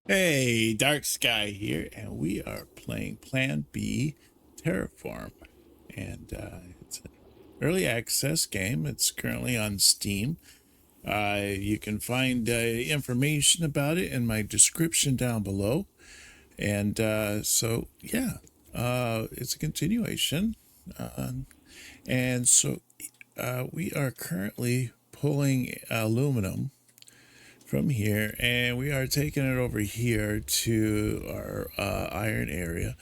Hey, Dark Sky here, and we are playing Plan B Terraform. And it's an early access game. It's currently on Steam. You can find information about it in my description down below. And it's a continuation. Uh, and so we are currently pulling aluminum from here, and we are taking it over here to our iron area,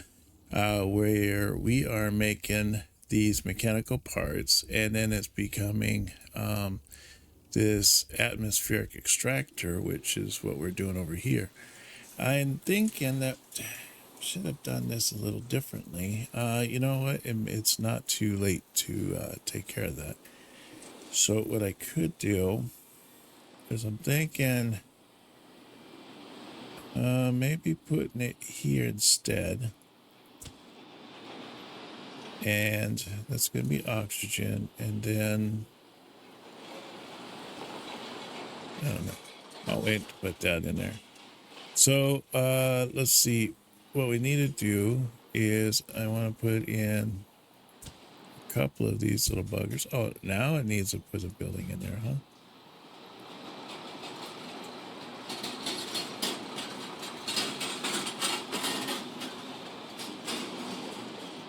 where we are making these mechanical parts, and then it's becoming this atmospheric extractor, which is what we're doing over here. I'm thinking that should have done this a little differently. You know what? It's not too late to take care of that. So what I could do is I'm thinking maybe putting it here instead. And that's going to be oxygen. And then, I don't know. I'll wait to put that in there. So let's see. What we need to do is I want to put in a couple of these little buggers. Oh, now it needs to put a building in there, huh?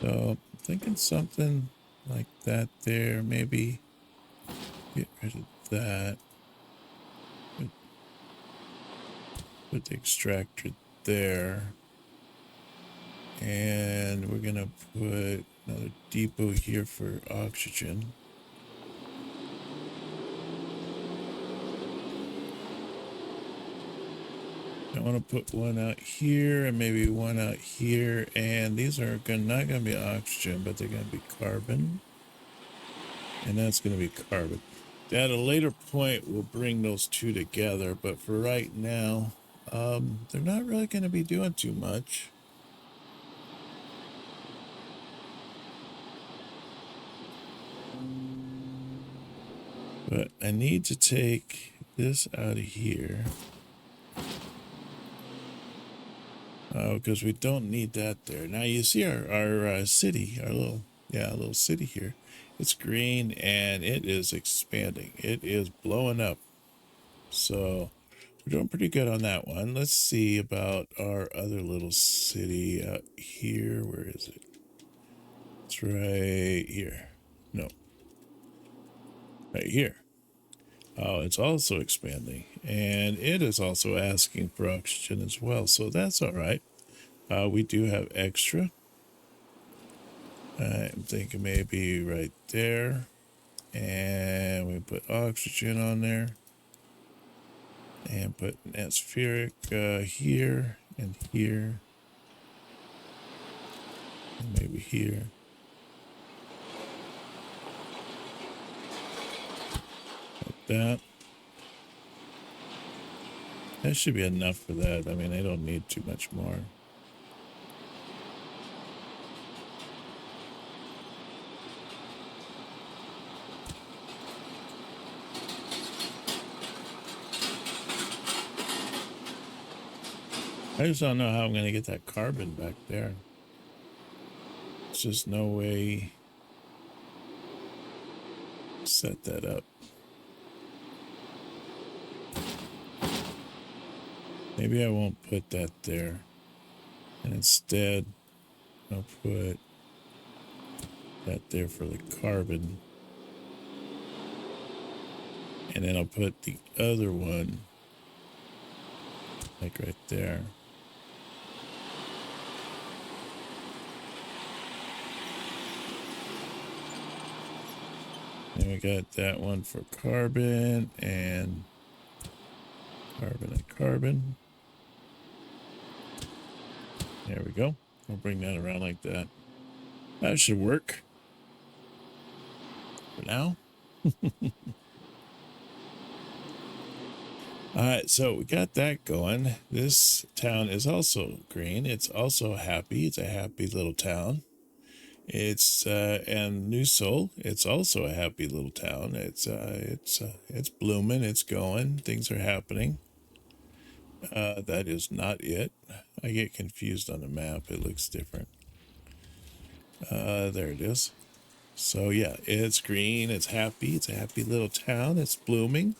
So I'm thinking something like that there. Maybe get rid of that. Put the extractor there. And we're going to put another depot here for oxygen. I want to put one out here and maybe one out here. And these are not going to be oxygen, but they're going to be carbon. And that's going to be carbon. At a later point, we'll bring those two together. But for right now, they're not really going to be doing too much. But I need to take this out of here. Because we don't need that there. Now you see our city, our little city here. It's green and it is expanding. It is blowing up. So we're doing pretty good on that one. Let's see about our other little city out here. Where is it? It's right here. No, right here. Oh, it's also expanding, and it is also asking for oxygen as well. So that's all right. We do have extra. I'm thinking maybe right there. And we put oxygen on there. And put an atmospheric here and here. And maybe here. Like that. That should be enough for that. I mean, I don't need too much more. I just don't know how I'm going to get that carbon back there. There's just no way to set that up. Maybe I won't put that there. And instead, I'll put that there for the carbon. And then I'll put the other one like right there. And we got that one for carbon and carbon and carbon. There we go. We'll bring that around like that. That should work for now. All right, so we got that going. This town is also green. It's also happy. It's a happy little town. It's and New Seoul. It's also a happy little town. It's blooming. It's going. Things are happening. That is not it. I get confused on the map. It looks different. There it is. So yeah, it's green. It's happy. It's a happy little town. It's blooming.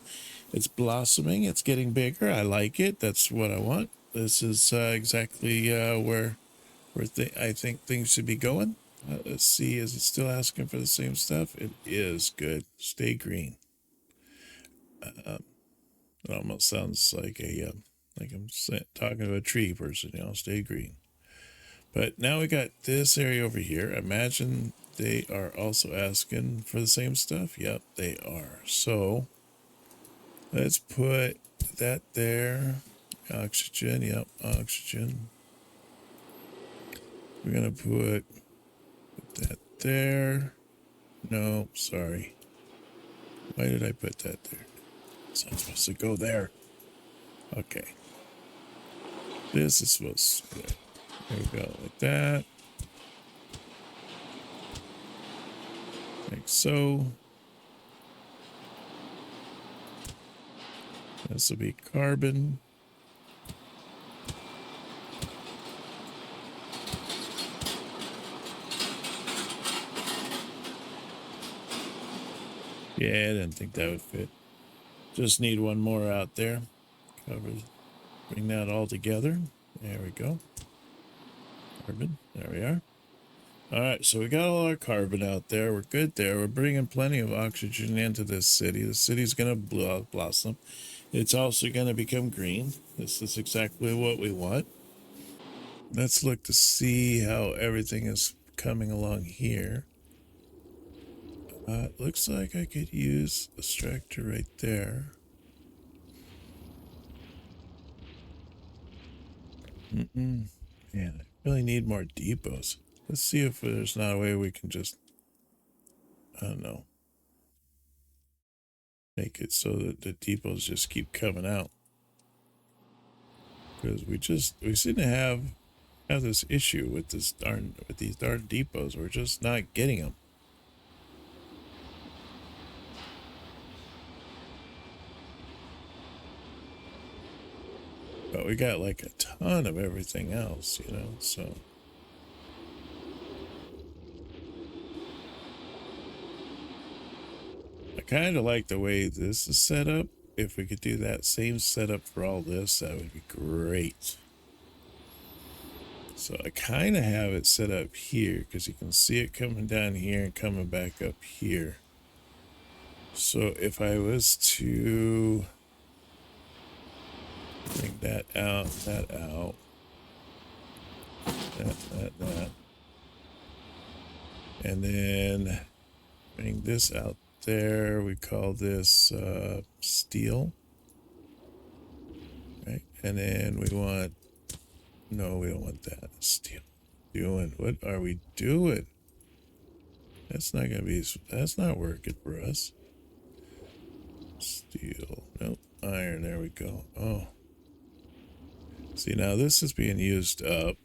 It's blossoming. It's getting bigger. I like it. That's what I want. This is exactly where I think things should be going. Let's see. Is it still asking for the same stuff? It is. Good. Stay green. It almost sounds like I'm talking to a tree person. You know, stay green. But now we got this area over here. Imagine they are also asking for the same stuff. Yep, they are. So let's put that there. Oxygen. Yep, oxygen. We're gonna put that there. No, sorry. Why did I put that there? It's not supposed to go there. Okay. This is supposed to go. There we go, like that. Like so. This will be carbon. Yeah, I didn't think that would fit. Just need one more out there. Cover, bring that all together. There we go. Carbon. There we are. All right, so we got all our carbon out there. We're good there. We're bringing plenty of oxygen into this city. The city's going to blossom. It's also going to become green. This is exactly what we want. Let's look to see how everything is coming along here. It looks like I could use a extractor right there. Man, I really need more depots. Let's see if there's not a way we can just, I don't know, make it so that the depots just keep coming out. Because we seem to have this issue with these darn depots. We're just not getting them. But we got like a ton of everything else, you know, so. I kind of like the way this is set up. If we could do that same setup for all this, that would be great. So I kind of have it set up here because you can see it coming down here and coming back up here. So if I was to bring that out, that, and then bring this out there, we call this steel, right? And then we want, no, we don't want that. Steel. What are we doing? That's not gonna be, that's not working for us. Steel, nope, iron, there we go. Oh, see, now this is being used up,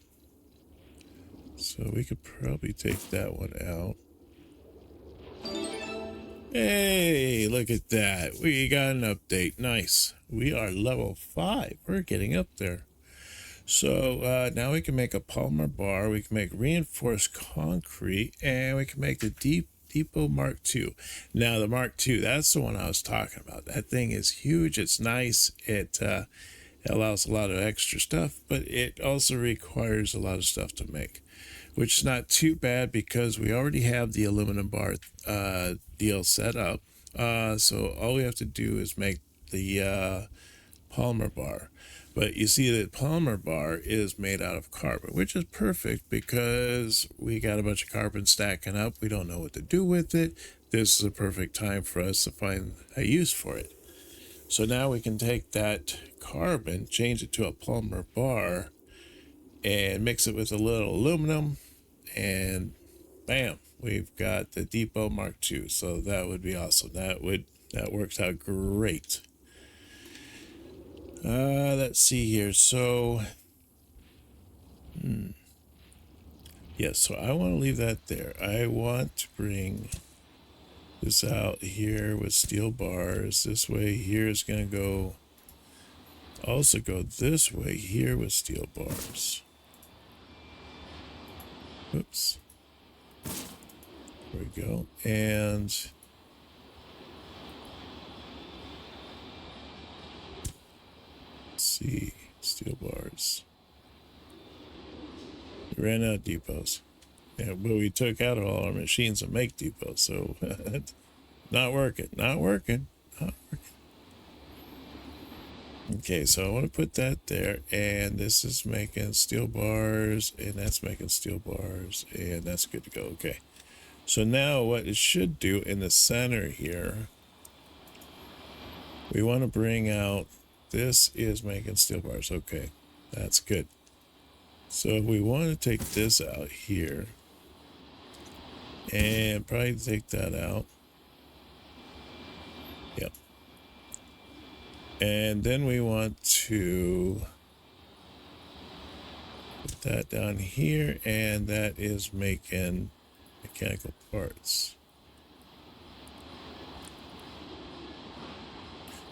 so we could probably take that one out. Hey, look at that. We got an update. Nice. We are level 5. We're getting up there. So now we can make a polymer bar. We can make reinforced concrete. And we can make the Depot Mark II. Now the Mark II, that's the one I was talking about. That thing is huge. It's nice. It allows a lot of extra stuff. But it also requires a lot of stuff to make, which is not too bad because we already have the aluminum bar deal set up. So all we have to do is make the polymer bar. But you see that polymer bar is made out of carbon, which is perfect because we got a bunch of carbon stacking up. We don't know what to do with it. This is a perfect time for us to find a use for it. So now we can take that carbon, change it to a polymer bar, and mix it with a little aluminum, and bam, we've got the Depot Mark II. So that would be awesome. That works out great. Let's see here. So yes, so I want to leave that there. I want to bring this out here with steel bars. This way here is going to go also go this way here with steel bars. Oops. There we go. And let's see, steel bars. We ran out of depots. Yeah, but we took out all our machines to make depots, so not working, not working, not working. Okay, so I want to put that there, and this is making steel bars, and that's making steel bars, and that's good to go. Okay, so now what it should do in the center here, we want to bring out, this is making steel bars. Okay, that's good. So we want to take this out here and probably take that out. Yep. And then we want to put that down here, and that is making mechanical parts.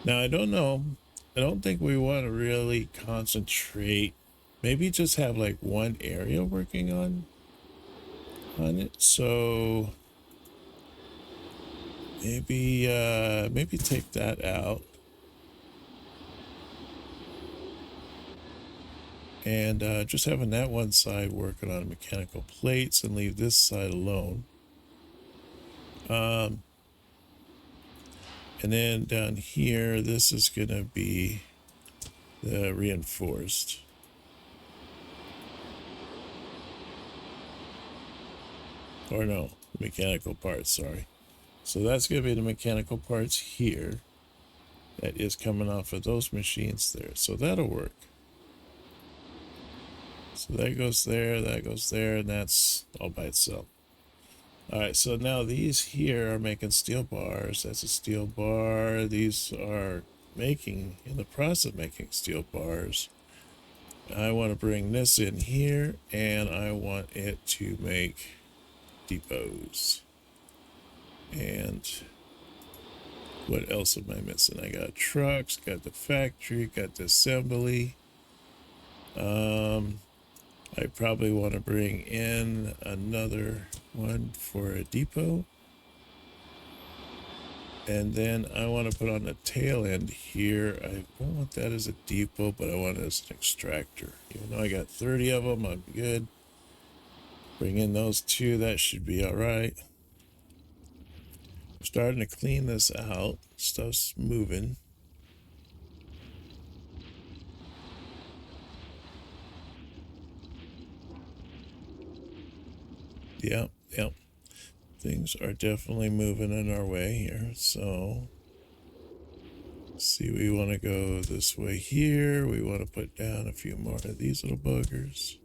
Now, I don't know. I don't think we want to really concentrate. Maybe just have like one area working on it. So maybe take that out. And just having that one side working on mechanical plates and leave this side alone. And then down here, this is going to be the reinforced. Or no, mechanical parts, sorry. So that's going to be the mechanical parts here. That is coming off of those machines there. So that'll work. So that goes there, and that's all by itself. All right, so now these here are making steel bars. That's a steel bar. These are making, in the process of making steel bars. I want to bring this in here, and I want it to make depots. And what else am I missing? I got trucks, got the factory, got the assembly. I probably want to bring in another one for a depot. And then I want to put on the tail end here. I don't want that as a depot, but I want it as an extractor. Even though I got 30 of them, I'm good. Bring in those two, that should be all right. I'm starting to clean this out. Stuff's moving. Yep. Things are definitely moving in our way here. So, see, we want to go this way here. We want to put down a few more of these little buggers.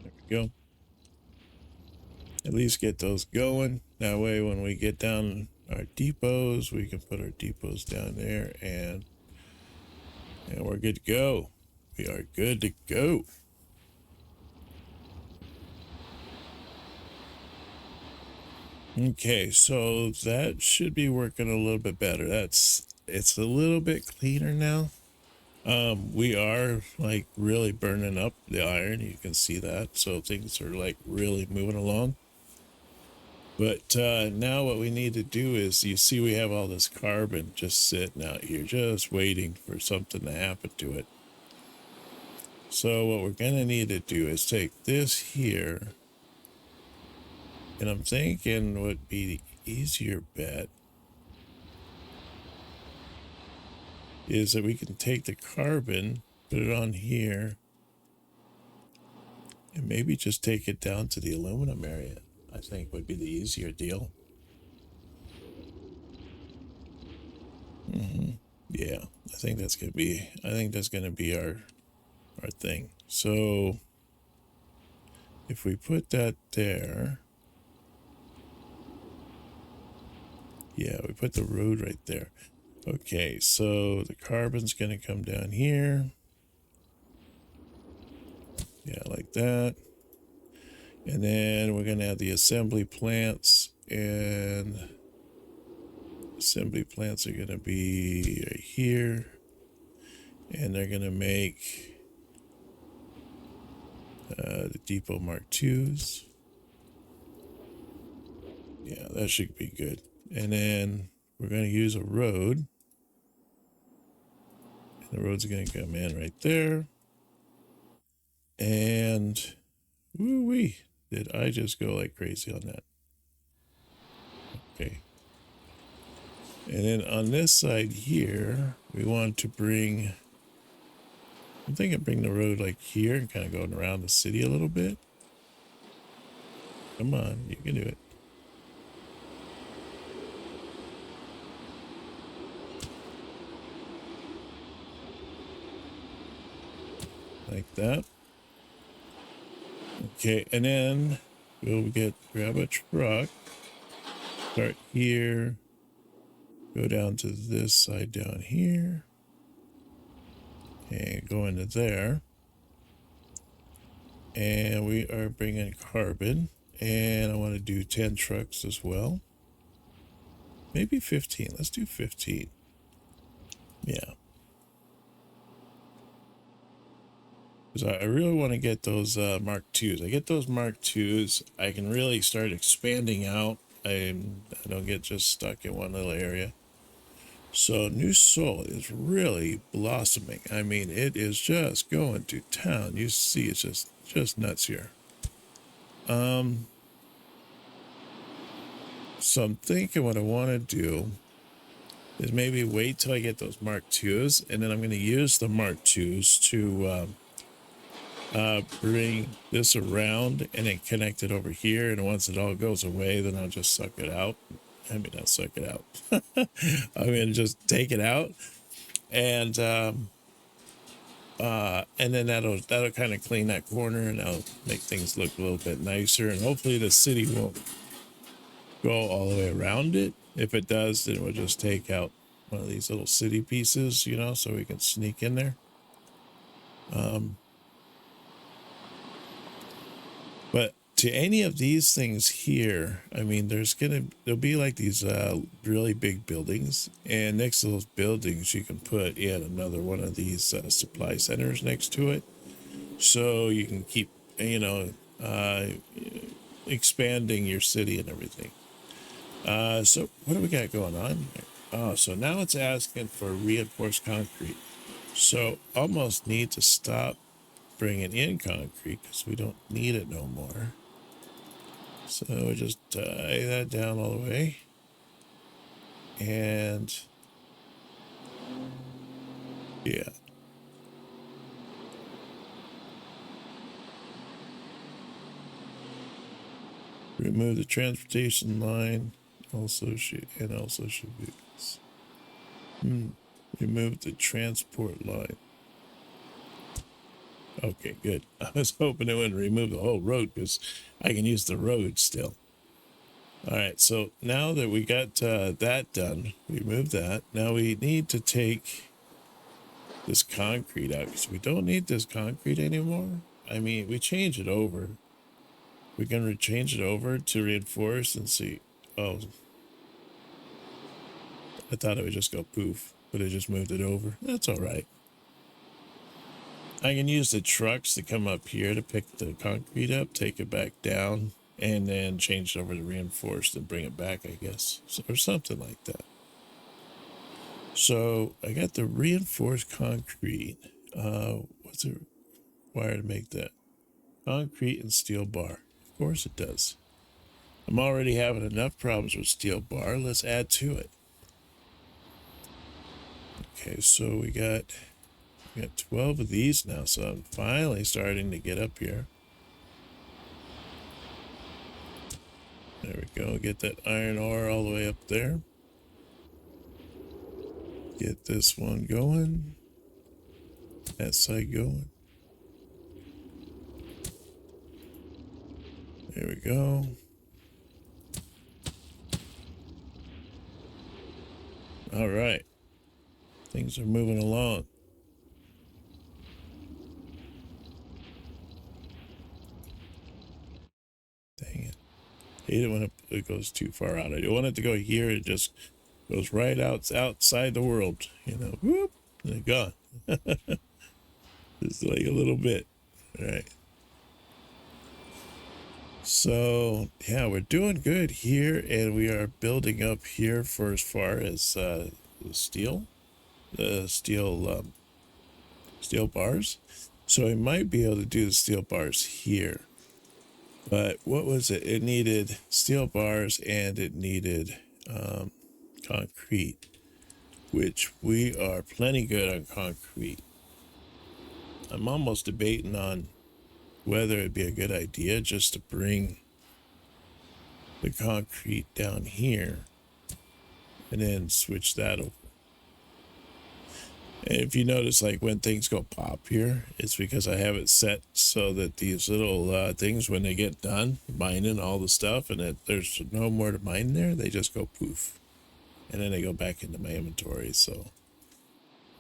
There we go. At least get those going. That way when we get down our depots, we can put our depots down there, and we're good to go. We are good to go. Okay, so that should be working a little bit better. It's a little bit cleaner now. We are like really burning up the iron. You can see that. So things are like really moving along. But now what we need to do is, you see we have all this carbon just sitting out here, just waiting for something to happen to it. So what we're going to need to do is take this here, and I'm thinking what would be the easier bet is that we can take the carbon, put it on here, and maybe just take it down to the aluminum area. I think would be the easier deal. Yeah, I think that's going to be our thing. So if we put that there, yeah, we put the road right there. Okay, so the carbon's going to come down here. Yeah, like that. And then we're going to have the assembly plants, and assembly plants are going to be right here. And they're going to make the depot Mark IIs. Yeah, that should be good. And then we're going to use a road. And the road's going to come in right there. And woo-wee, did I just go like crazy on that? Okay. And then on this side here, we want to bring, I'm thinking bring the road like here and kind of going around the city a little bit. Come on, you can do it. Like that. Okay, and then we'll grab a truck, start here, go down to this side down here, and go into there. And we are bringing carbon, and I want to do 10 trucks as well. Maybe 15. Let's do 15. Yeah. Because I really want to get those Mark IIs. I get those Mark IIs, I can really start expanding out. I don't get just stuck in one little area. So New Seoul is really blossoming. I mean, it is just going to town. You see, it's just nuts here. So I'm thinking what I want to do is maybe wait till I get those Mark IIs, and then I'm going to use the Mark IIs to bring this around and then connect it over here. And once it all goes away, then I'll just suck it out. I mean, not suck it out. I'm going to just take it out, and then that'll kind of clean that corner, and that'll make things look a little bit nicer. And hopefully the city won't go all the way around it. If it does, then we'll just take out one of these little city pieces, you know, so we can sneak in there. But to any of these things here, I mean, there'll be like these really big buildings, and next to those buildings, you can put in another one of these supply centers next to it, so you can keep, you know, expanding your city and everything. So what do we got going on here? Oh, so now it's asking for reinforced concrete. So almost need to stop bringing in concrete because we don't need it no more. So we just tie that down all the way. And yeah. Remove the transportation line. Also should be this. Remove the transport line. Okay, good. I was hoping it wouldn't remove the whole road because I can use the road still. All right, so now that we got that done, remove that. Now we need to take this concrete out because we don't need this concrete anymore. I mean, we change it over. We can change it over to reinforce and see. Oh, I thought it would just go poof, but it just moved it over. That's all right. I can use the trucks to come up here to pick the concrete up, take it back down, and then change it over to reinforced and bring it back, I guess, or something like that. So I got the reinforced concrete. What's it required to make that? Concrete and steel bar. Of course it does. I'm already having enough problems with steel bar. Let's add to it. Okay, so we got 12 of these now, so I'm finally starting to get up here. There we go. Get that iron ore all the way up there. Get this one going. That side going. There we go. All right. Things are moving along. Dang it. I hate it when it goes too far out. I don't want it to go here. It just goes right outside the world. You know, whoop, and it's gone. Just like a little bit. All right. So, yeah, we're doing good here, and we are building up here for as far as the steel bars. So I might be able to do the steel bars here. But what was it? It needed steel bars and it needed concrete, which we are plenty good on concrete. I'm almost debating on whether it'd be a good idea just to bring the concrete down here and then switch that over. And if you notice, like when things go pop here, it's because I have it set so that these little things, when they get done mining all the stuff and there's no more to mine there, they just go poof. And then they go back into my inventory. So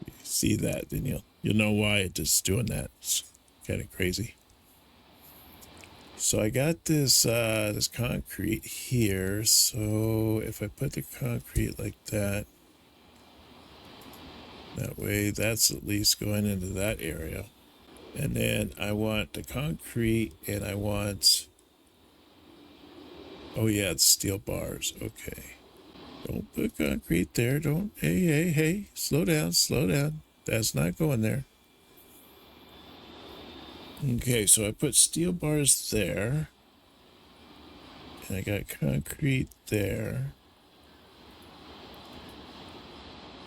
you see that, then you'll know why it's just doing that. It's kind of crazy. So I got this this concrete here. So if I put the concrete like that, that way that's at least going into that area. And then I want the concrete and I want, oh yeah, it's steel bars. Okay. Don't put concrete there. Don't, hey, slow down. That's not going there. Okay, so I put steel bars there. And I got concrete there.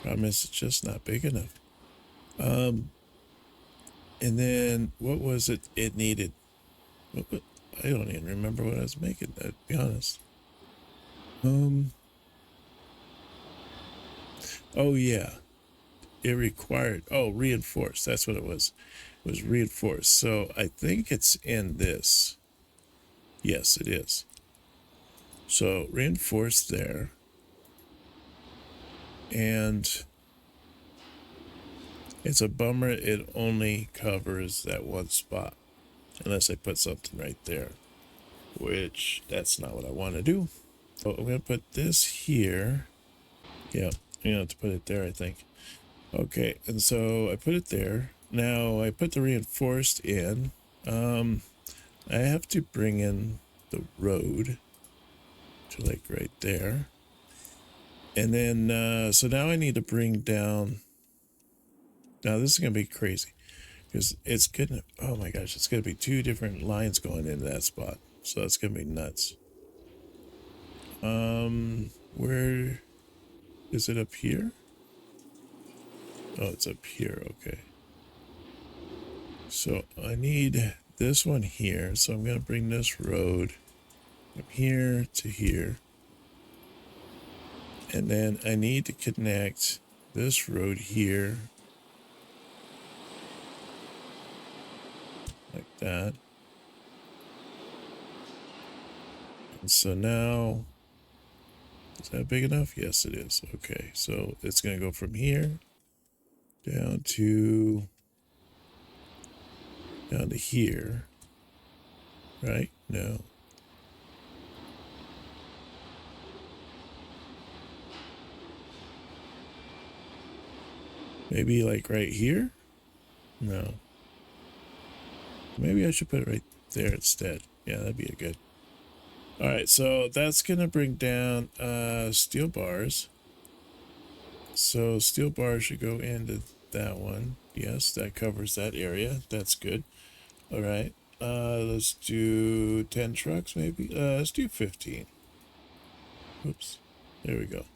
Problem is, it's just not big enough. And then what was it? It needed. I don't even remember what I was making. To be honest. Oh yeah, it required. Oh, reinforced. That's what it was. It was reinforced. So I think it's in this. Yes, it is. So reinforced there. And it's a bummer it only covers that one spot. Unless I put something right there. Which, that's not what I want to do. So I'm going to put this here. Yeah, you have to put it there, I think. Okay, and so I put it there. Now I put the reinforced in. I have to bring in the road to like right there. And then, so now I need to bring down. Now this is going to be crazy because it's gonna, oh my gosh, it's going to be two different lines going into that spot. So that's going to be nuts. Where is it? Up here? Oh, it's up here. Okay. So I need this one here. So I'm going to bring this road from here to here. And then I need to connect this road here. Like that. And so now, is that big enough? Yes, it is. Okay. So it's going to go from here down to here. Right? No. Maybe like right here? No. Maybe I should put it right there instead. Yeah, that'd be a good. All right, so that's going to bring down steel bars. So steel bars should go into that one. Yes, that covers that area. That's good. All right. Let's do 10 trucks maybe. Let's do 15. Oops. There we go.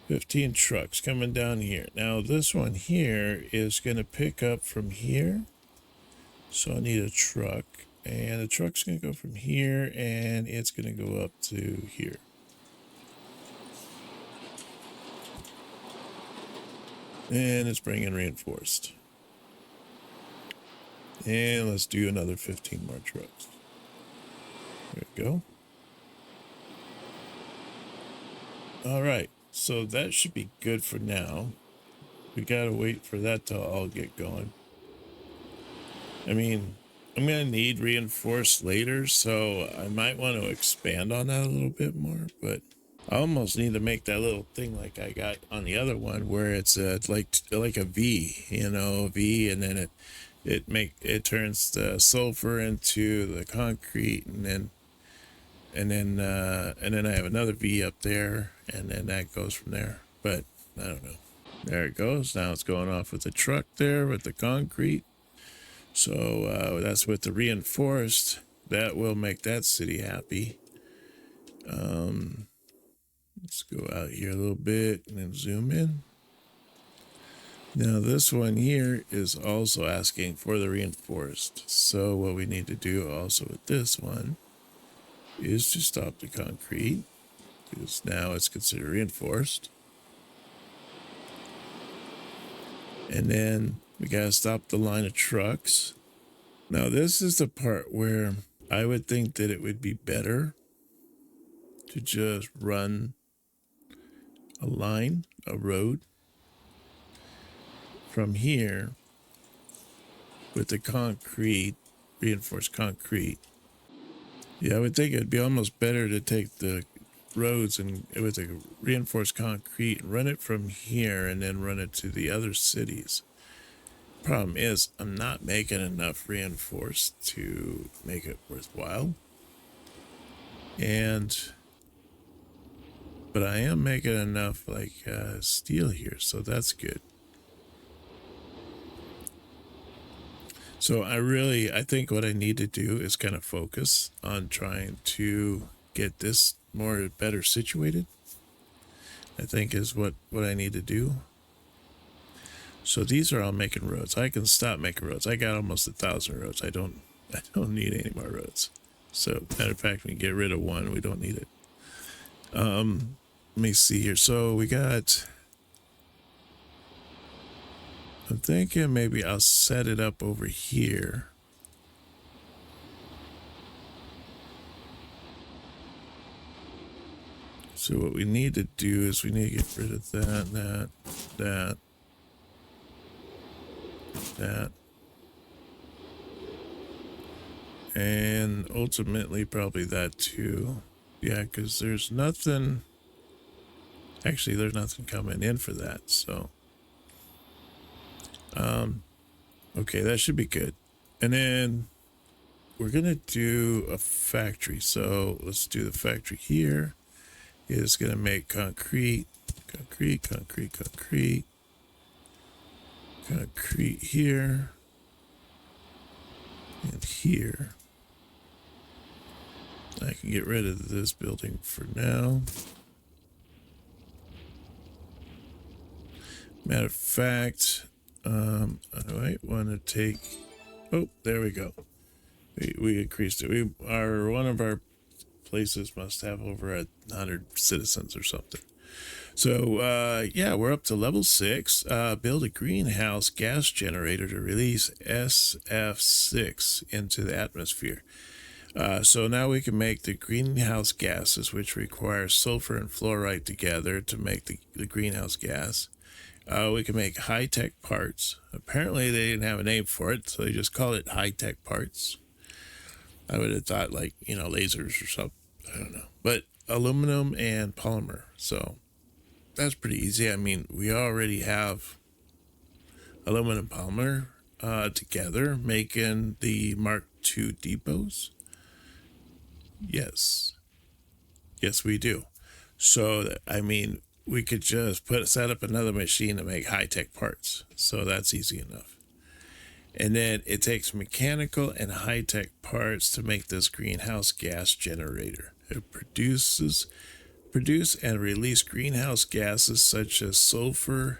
15 trucks coming down here. Now this one here is going to pick up from here. So I need a truck. And the truck's going to go from here and it's going to go up to here. And it's bringing reinforced. And let's do another 15 more trucks. There we go. All right. So that should be good for now. we gotta wait for that to all get going. I mean, I'm gonna need reinforced later, so I might want to expand on that a little bit more, but I almost need to make that little thing like I got on the other one where it's like a V, you know, a V, and then it turns the sulfur into the concrete, and then I have another V up there, and then that goes from there. But I don't know. There it goes. Now it's going off with the truck there with the concrete. So that's with the reinforced. That will make that city happy. Let's go out here a little bit and then zoom in. Now this one here is also asking for the reinforced. So what we need to do also with this one is to stop the concrete, because now it's considered reinforced. And then we gotta stop the line of trucks. Now this is the part where I would think that it would be better to just run a line, a road from here with the concrete, reinforced concrete. Yeah, I would think it'd be almost better to take the roads and with the reinforced concrete, run it from here and then run it to the other cities. Problem is, I'm not making enough reinforced to make it worthwhile. But I am making enough like steel here, so that's good. So I think what I need to do is kind of focus on trying to get this better situated. I think is what I need to do. So these are all making roads. I can stop making roads. I got almost 1,000 roads. I don't need any more roads. So matter of fact, we can get rid of one. We don't need it. Let me see here. So we got, I'm thinking maybe I'll set it up over here. So what we need to do is we need to get rid of that. And ultimately probably that too. Yeah, because there's nothing, actually there's nothing coming in for that, so. Okay, that should be good. And then we're gonna do a factory. So let's do the factory here. It's gonna make concrete here and here. I can get rid of this building for now. Matter of fact, I might want to take, oh, there we go. We increased it. One of our places must have over 100 citizens or something. So yeah, we're up to level 6. Build a greenhouse gas generator to release SF6 into the atmosphere. So now we can make the greenhouse gases, which require sulfur and fluorite together to make the greenhouse gas. We can make high-tech parts. Apparently they didn't have a name for it, so they just called it high-tech parts. I would have thought like, you know, lasers or something. I don't know. But aluminum and polymer. So that's pretty easy. I mean, we already have aluminum polymer together making the Mark II depots. Yes, we do. So, I mean, we could just set up another machine to make high-tech parts. So that's easy enough. And then it takes mechanical and high-tech parts to make this greenhouse gas generator. It produce and release greenhouse gases such as sulfur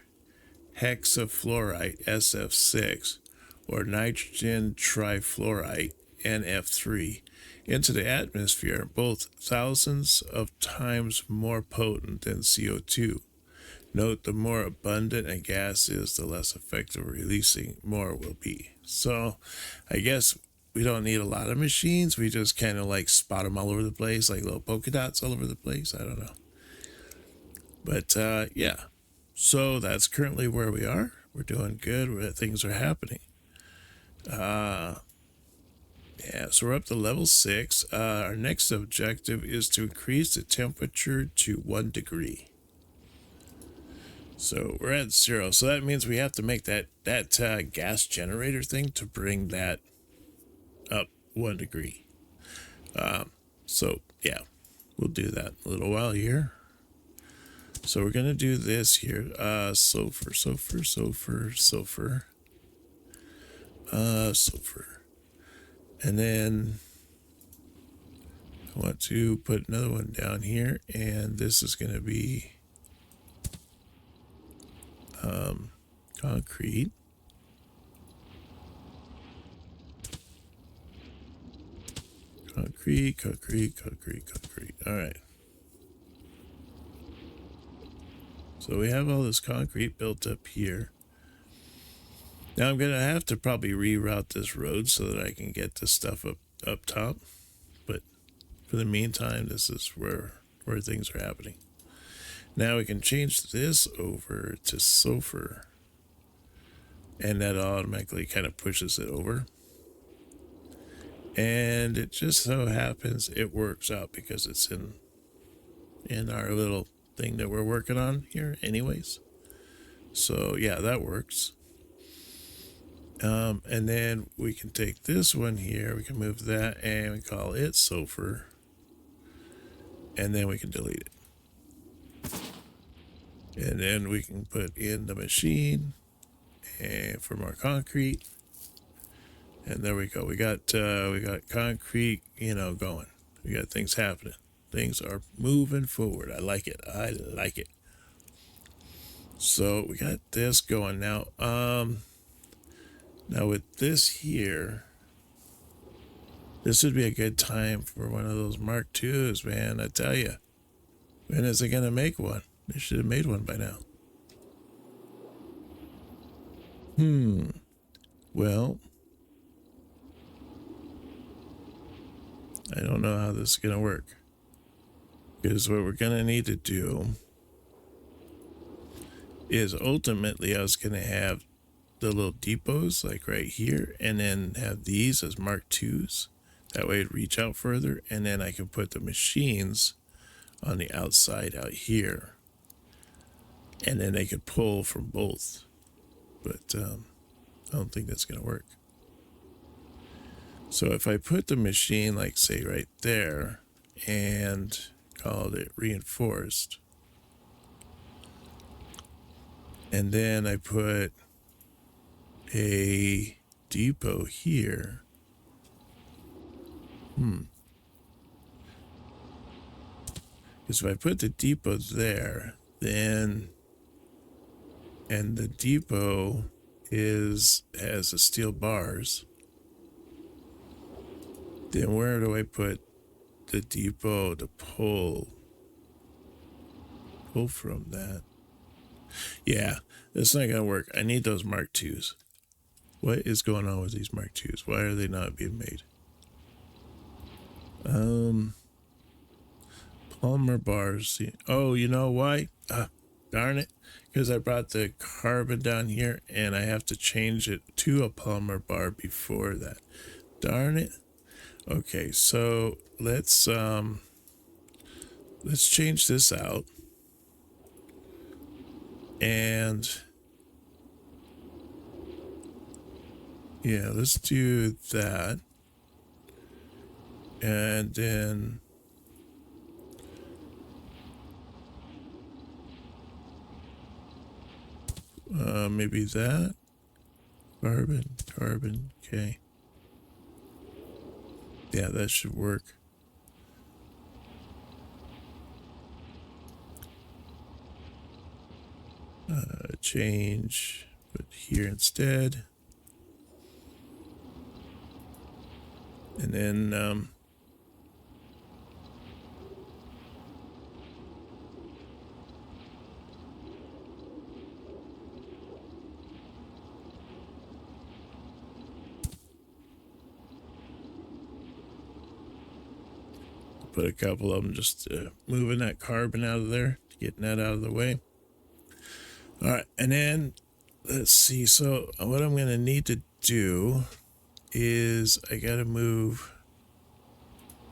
hexafluoride SF6 or nitrogen trifluoride NF3 into the atmosphere, both thousands of times more potent than CO2. Note, the more abundant a gas is, the less effective releasing more will be. So I guess we don't need a lot of machines. We just kind of like spot them all over the place, like little polka dots all over the place. I don't know. But yeah, So that's currently where we are. We're doing good. Things are happening. Yeah, so we're up to level 6. Our next objective is to increase the temperature to 1 degree. So we're at 0. So that means we have to make that gas generator thing to bring that up 1 degree. So yeah, we'll do that in a little while here. So we're going to do this here. Sulfur. And then I want to put another one down here, and this is going to be concrete. Concrete. All right. So we have all this concrete built up here. Now I'm going to have to probably reroute this road so that I can get this stuff up top. But for the meantime, this is where things are happening. Now we can change this over to sulfur, and that automatically kind of pushes it over. And it just so happens it works out because it's in our little thing that we're working on here anyways. So yeah, that works. And then we can take this one here, we can move that, and we call it sulfur, and then we can delete it. And then we can put in the machine and for more concrete. And there we go. We got concrete, going. We got things happening. Things are moving forward. I like it. So we got this going now. Now with this here, this would be a good time for one of those Mark IIs, man. I tell you. When is it gonna make one? They should have made one by now. Well, I don't know how this is gonna work. Because what we're gonna need to do is ultimately I was gonna have the little depots like right here, and then have these as Mark IIs. That way it'd reach out further, and then I can put the machines on the outside out here, and then they could pull from both. But I don't think that's gonna work. So if I put the machine like say right there and called it reinforced, and then I put a depot here. Because if I put the depot there, then, and the depot has the steel bars, then where do I put the depot to pull from that? Yeah, that's not gonna work. I need those Mark IIs. What is going on with these Mark IIs? Why are they not being made? Polymer bars. Oh, you know why? Darn it. Because I brought the carbon down here and I have to change it to a polymer bar before that. Darn it. Okay, so let's change this out. And yeah, let's do that. And then maybe that. Carbon, okay. Yeah, that should work. Change, put here instead. And then put a couple of them, just moving that carbon out of there, getting that out of the way. All right, and then let's see. So what I'm going to need to do is I got to move.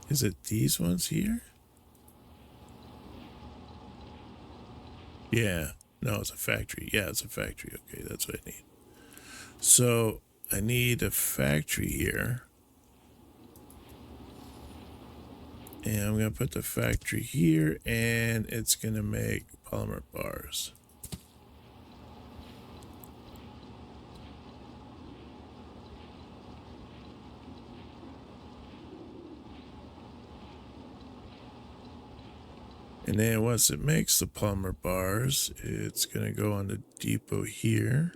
Is it these ones here? Yeah. No, it's a factory. Yeah, it's a factory. Okay, that's what I need. So I need a factory here. And I'm going to put the factory here, and it's going to make polymer bars. And then once it makes the polymer bars, it's going to go on the depot here.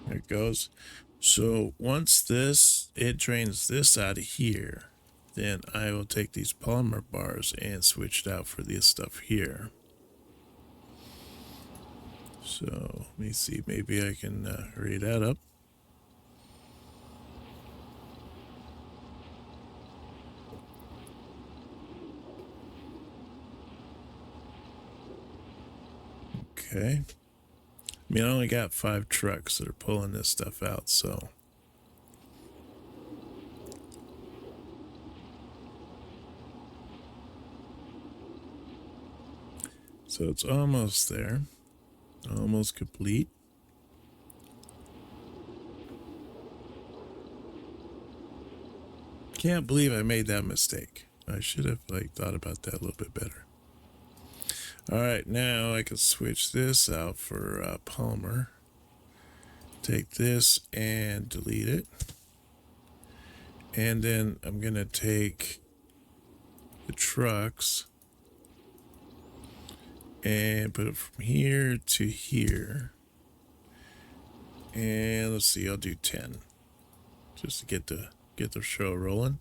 There it goes. So once it drains this out of here, then I will take these polymer bars and switch it out for this stuff here. So let me see, maybe I can hurry that up. Okay. I mean, I only got 5 trucks that are pulling this stuff out, so. So it's almost there. Almost complete. Can't believe I made that mistake. I should have thought about that a little bit better. All right, now I can switch this out for polymer. Take this and delete it. And then I'm going to take the trucks and put it from here to here. And let's see, I'll do 10 just to get the show rolling.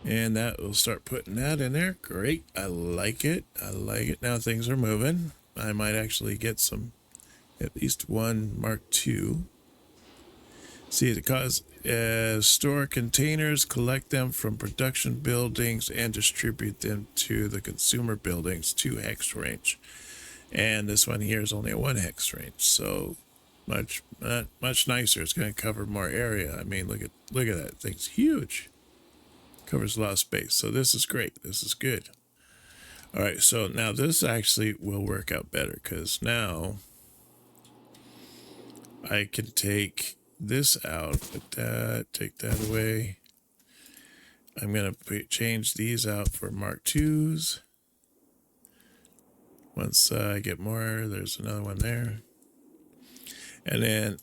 And that will start putting that in there. Great. I like it. I like it. Now things are moving. I might actually get at least one Mark II. See, it cause store containers, collect them from production buildings, and distribute them to the consumer buildings, 2 hex range. And this one here is only a 1 hex range, so much nicer. It's going to cover more area. I mean, look at that. Thing's huge. Covers a lot of space. So this is great. This is good. All right, so now this actually will work out better because now I can take this out, put that, take that away. I'm going to change these out for Mark IIs. Once I get more, there's another one there. And then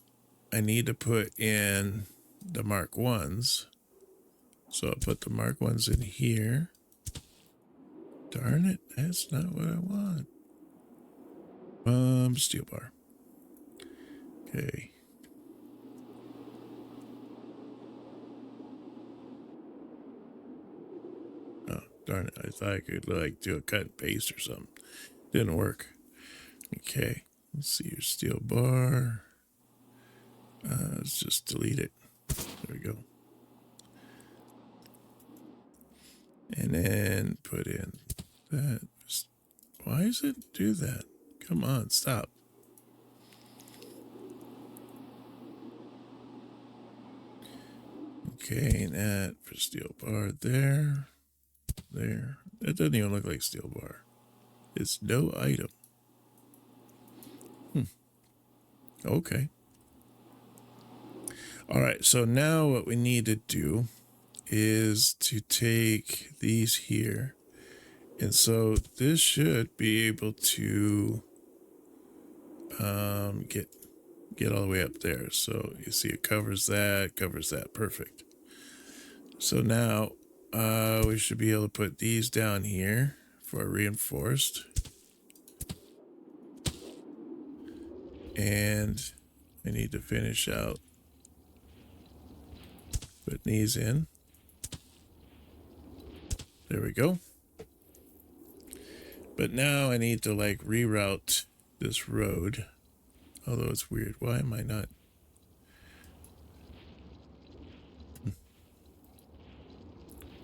I need to put in the Mark I's. So I'll put the Mark I's in here. Darn it, that's not what I want. Steel bar. Okay. Oh, darn it. I thought I could do a cut and paste or something. Didn't work. Okay. Let's see your steel bar. Let's just delete it. There we go. And then put in that. Why does it do that? Come on, stop. Okay, and that for steel bar there. There. That doesn't even look like steel bar. It's no item. Okay. All right, so now what we need to do is to take these here. And so this should be able to get all the way up there. So you see it covers that. Perfect. So now we should be able to put these down here for reinforced. And I need to finish out putting these in. There we go. But now I need to like reroute this road. Although it's weird. Why am I not?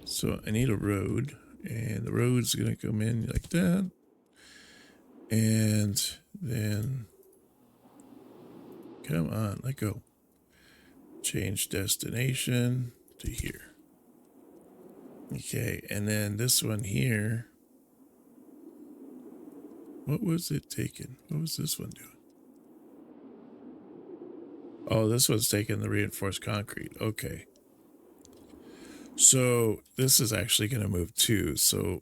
So I need a road, and the road's gonna come in like that. And then, come on, let go. Change destination to here. Okay, and then this one here. What was it taking? What was this one doing? Oh, this one's taking the reinforced concrete. Okay. So this is actually going to move too. So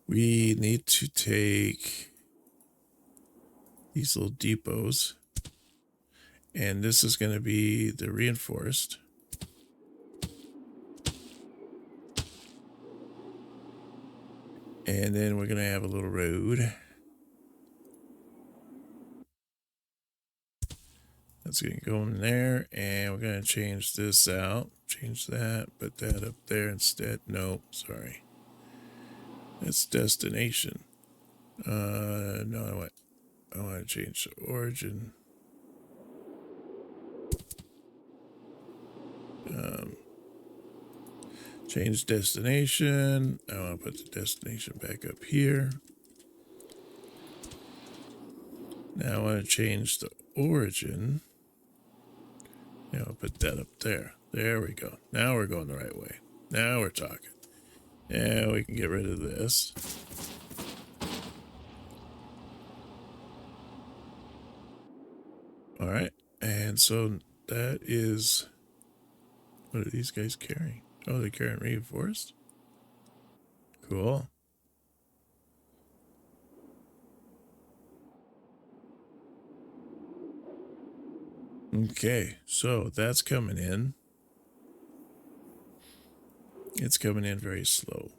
we need to take these little depots. And this is going to be the reinforced. And then we're going to have a little road. That's going to go in there. And we're going to change this out. Change that. Put that up there instead. No, sorry. That's destination. No, I want to change the origin. Change destination. I want to put the destination back up here. Now I want to change the origin. Now I'll put that up there. There we go. Now we're going the right way. Now we're talking. Yeah, we can get rid of this. All right. And so that is... What are these guys carrying? Oh, they're carrying reinforced? Cool. Okay, so that's coming in. It's coming in very slow.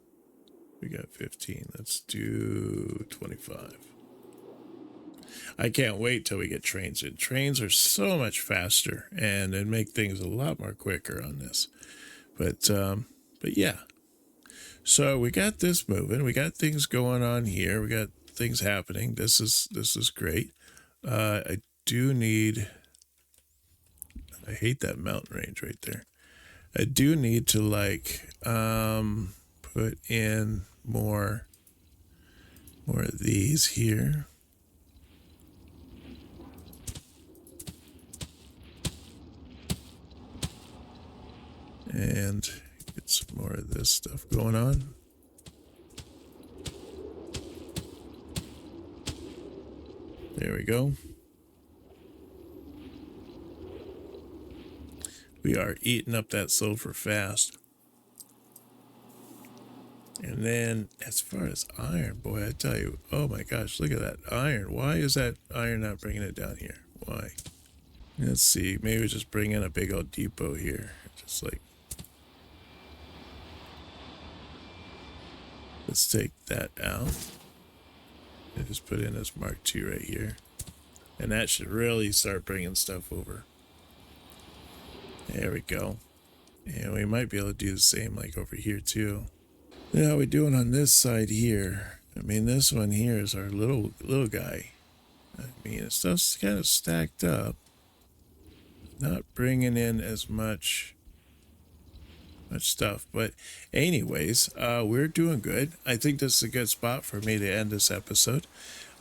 We got 15. Let's do 25. I can't wait till we get trains in. Trains are so much faster and it make things a lot more quicker on this. But yeah. So we got this moving. We got things going on here. We got things happening. This is great. I do need... I hate that mountain range right there. I do need to like put in more of these here. And get some more of this stuff going on. There we go. We are eating up that sulfur fast. And then as far as iron, boy, I tell you, oh my gosh, look at that iron. Why is that iron not bringing it down here? Why? Let's see, maybe just bring in a big old depot here. Just like, let's take that out. And just put in this Mark II right here. And that should really start bringing stuff over. There we go. And we might be able to do the same like over here too. Now how we doing on this side here? I mean, this one here is our little guy. I mean, stuff's kind of stacked up. Not bringing in as much stuff. But anyways, we're doing good. I think this is a good spot for me to end this episode.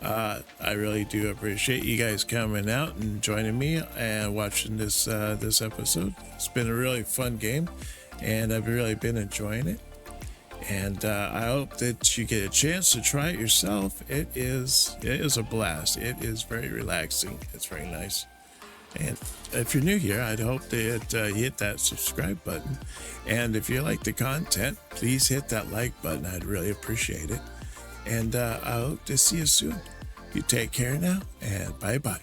I really do appreciate you guys coming out and joining me and watching this this episode. It's been a really fun game, and I've really been enjoying it. And I hope that you get a chance to try it yourself. It is a blast. It is very relaxing. It's very nice. And if you're new here, I'd hope that you hit that subscribe button. And if you like the content, please hit that like button. I'd really appreciate it. And I hope to see you soon. You take care now, and bye-bye.